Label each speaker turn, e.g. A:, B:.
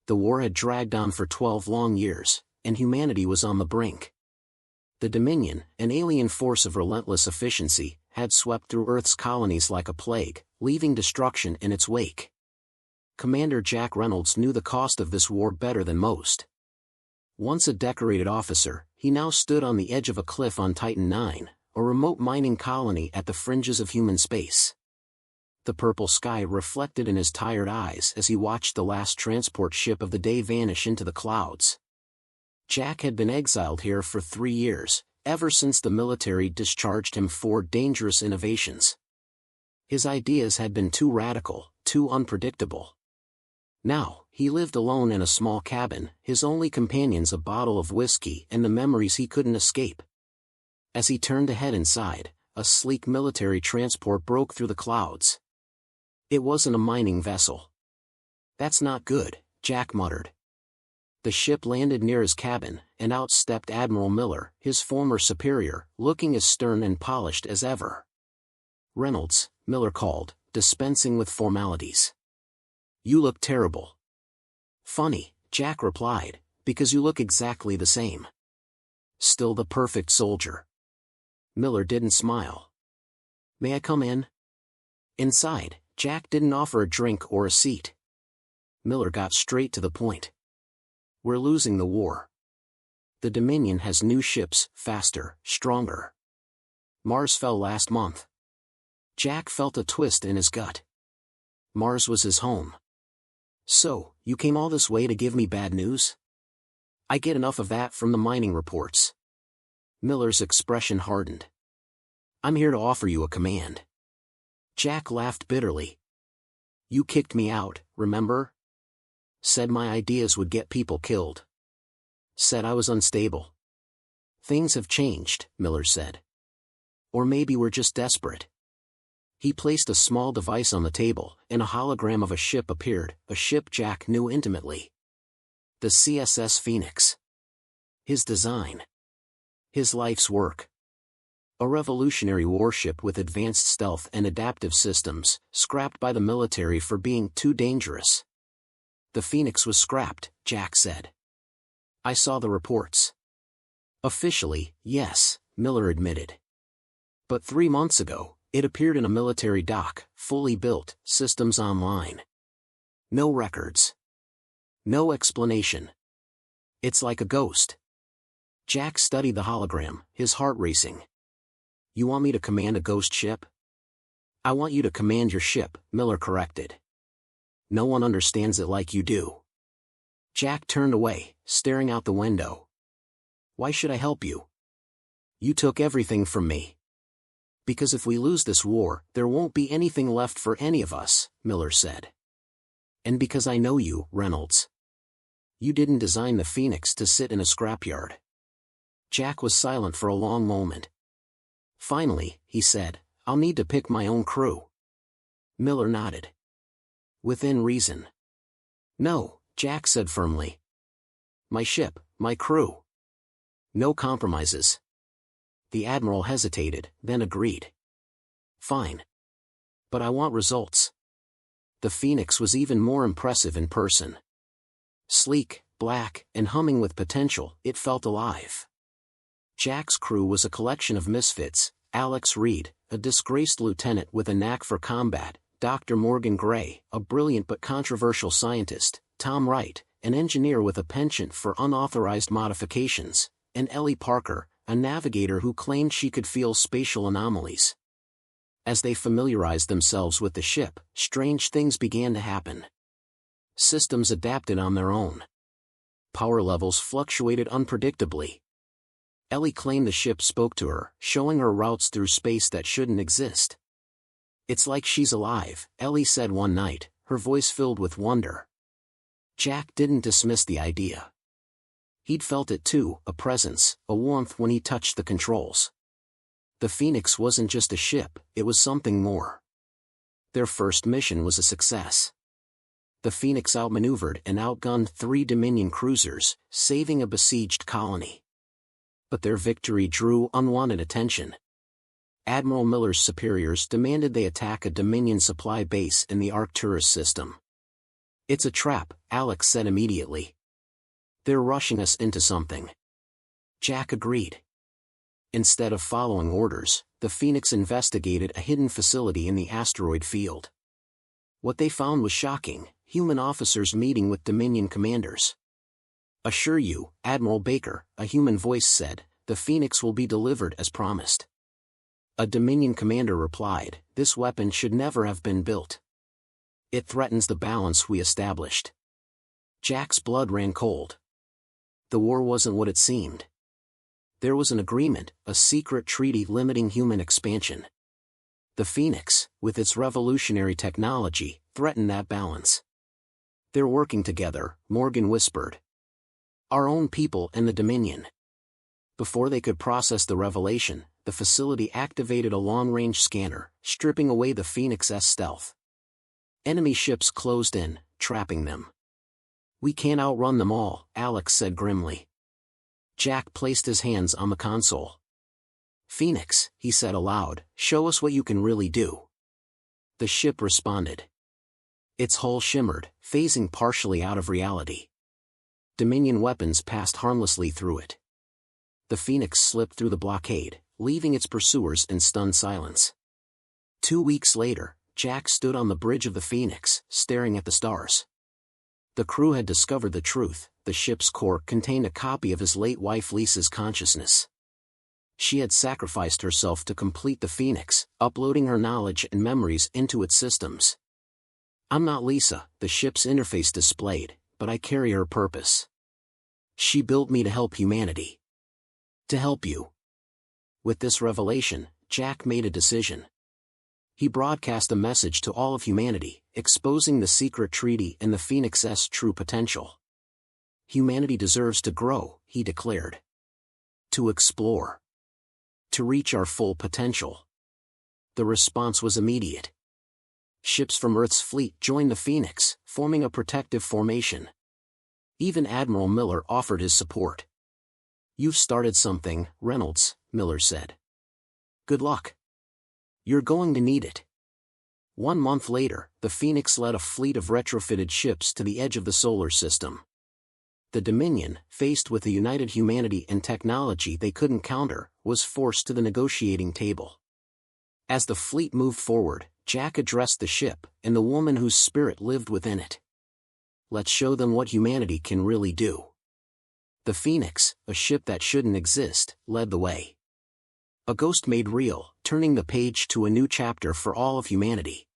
A: The war had dragged on for 12 long years, and humanity was on the brink. The Dominion, an alien force of relentless efficiency, had swept through Earth's colonies like a plague, leaving destruction in its wake. Commander Jack Reynolds knew the cost of this war better than most. Once a decorated officer, he now stood on the edge of a cliff on Titan IX, a remote mining colony at the fringes of human space. The purple sky reflected in his tired eyes as he watched the last transport ship of the day vanish into the clouds. Jack had been exiled here for 3 years, ever since the military discharged him for dangerous innovations. His ideas had been too radical, too unpredictable. Now, he lived alone in a small cabin, his only companions a bottle of whiskey and the memories he couldn't escape. As he turned to head inside, a sleek military transport broke through the clouds. It wasn't a mining vessel. "That's not good," Jack muttered. The ship landed near his cabin, and out stepped Admiral Miller, his former superior, looking as stern and polished as ever. "Reynolds," Miller called, dispensing with formalities. "You look terrible." "Funny," Jack replied, "because you look exactly the same. Still the perfect soldier." Miller didn't smile. "May I come in?" Inside, Jack didn't offer a drink or a seat. Miller got straight to the point. "We're losing the war. The Dominion has new ships, faster, stronger. Mars fell last month." Jack felt a twist in his gut. Mars was his home. "So, you came all this way to give me bad news?" "I get enough of that from the mining reports." Miller's expression hardened. "I'm here to offer you a command." Jack laughed bitterly. "You kicked me out, remember? Said my ideas would get people killed. Said I was unstable." "Things have changed," Miller said. "Or maybe we're just desperate." He placed a small device on the table, and a hologram of a ship appeared, a ship Jack knew intimately. The CSS Phoenix. His design. His life's work. A revolutionary warship with advanced stealth and adaptive systems, scrapped by the military for being too dangerous. "The Phoenix was scrapped," Jack said. "I saw the reports." "Officially, yes," Miller admitted. "But 3 months ago, it appeared in a military dock, fully built, systems online. No records. No explanation. It's like a ghost." Jack studied the hologram, his heart racing. "You want me to command a ghost ship?" "I want you to command your ship," Miller corrected. "No one understands it like you do." Jack turned away, staring out the window. "Why should I help you?" "You took everything from me." "Because if we lose this war, there won't be anything left for any of us," Miller said. "And because I know you, Reynolds. You didn't design the Phoenix to sit in a scrapyard." Jack was silent for a long moment. Finally, he said, "I'll need to pick my own crew." Miller nodded. "Within reason." "No," Jack said firmly. "My ship, my crew. No compromises." The Admiral hesitated, then agreed. "Fine. But I want results." The Phoenix was even more impressive in person. Sleek, black, and humming with potential, it felt alive. Jack's crew was a collection of misfits: Alex Reed, a disgraced lieutenant with a knack for combat; Dr. Morgan Gray, a brilliant but controversial scientist; Tom Wright, an engineer with a penchant for unauthorized modifications; and Ellie Parker, a navigator who claimed she could feel spatial anomalies. As they familiarized themselves with the ship, strange things began to happen. Systems adapted on their own. Power levels fluctuated unpredictably. Ellie claimed the ship spoke to her, showing her routes through space that shouldn't exist. "It's like she's alive," Ellie said one night, her voice filled with wonder. Jack didn't dismiss the idea. He'd felt it too, a presence, a warmth when he touched the controls. The Phoenix wasn't just a ship, it was something more. Their first mission was a success. The Phoenix outmaneuvered and outgunned 3 Dominion cruisers, saving a besieged colony. But their victory drew unwanted attention. Admiral Miller's superiors demanded they attack a Dominion supply base in the Arcturus system. It's a trap, Alex said immediately. They're rushing us into something. Jack agreed. Instead of following orders, the Phoenix investigated a hidden facility in the asteroid field. What they found was shocking: human officers meeting with Dominion commanders. "Assure you, Admiral Baker," a human voice said, "the Phoenix will be delivered as promised." A Dominion commander replied, "This weapon should never have been built. It threatens the balance we established." Jack's blood ran cold. The war wasn't what it seemed. There was an agreement, a secret treaty limiting human expansion. The Phoenix, with its revolutionary technology, threatened that balance. "They're working together," Morgan whispered. "Our own people and the Dominion." Before they could process the revelation, the facility activated a long-range scanner, stripping away the Phoenix's stealth. Enemy ships closed in, trapping them. "We can't outrun them all," Alex said grimly. Jack placed his hands on the console. "Phoenix," he said aloud, "show us what you can really do." The ship responded. Its hull shimmered, phasing partially out of reality. Dominion weapons passed harmlessly through it. The Phoenix slipped through the blockade, leaving its pursuers in stunned silence. 2 weeks later, Jack stood on the bridge of the Phoenix, staring at the stars. The crew had discovered the truth: the ship's core contained a copy of his late wife Lisa's consciousness. She had sacrificed herself to complete the Phoenix, uploading her knowledge and memories into its systems. "I'm not Lisa," the ship's interface displayed, "but I carry her purpose. She built me to help humanity. To help you." With this revelation, Jack made a decision. He broadcast a message to all of humanity, exposing the secret treaty and the Phoenix's true potential. "Humanity deserves to grow," he declared. "To explore. To reach our full potential." The response was immediate. Ships from Earth's fleet joined the Phoenix, forming a protective formation. Even Admiral Miller offered his support. "You've started something, Reynolds," Miller said. "Good luck. You're going to need it." 1 month later, the Phoenix led a fleet of retrofitted ships to the edge of the solar system. The Dominion, faced with a united humanity and technology they couldn't counter, was forced to the negotiating table. As the fleet moved forward, Jack addressed the ship and the woman whose spirit lived within it. "Let's show them what humanity can really do." The Phoenix, a ship that shouldn't exist, led the way. A ghost made real, turning the page to a new chapter for all of humanity.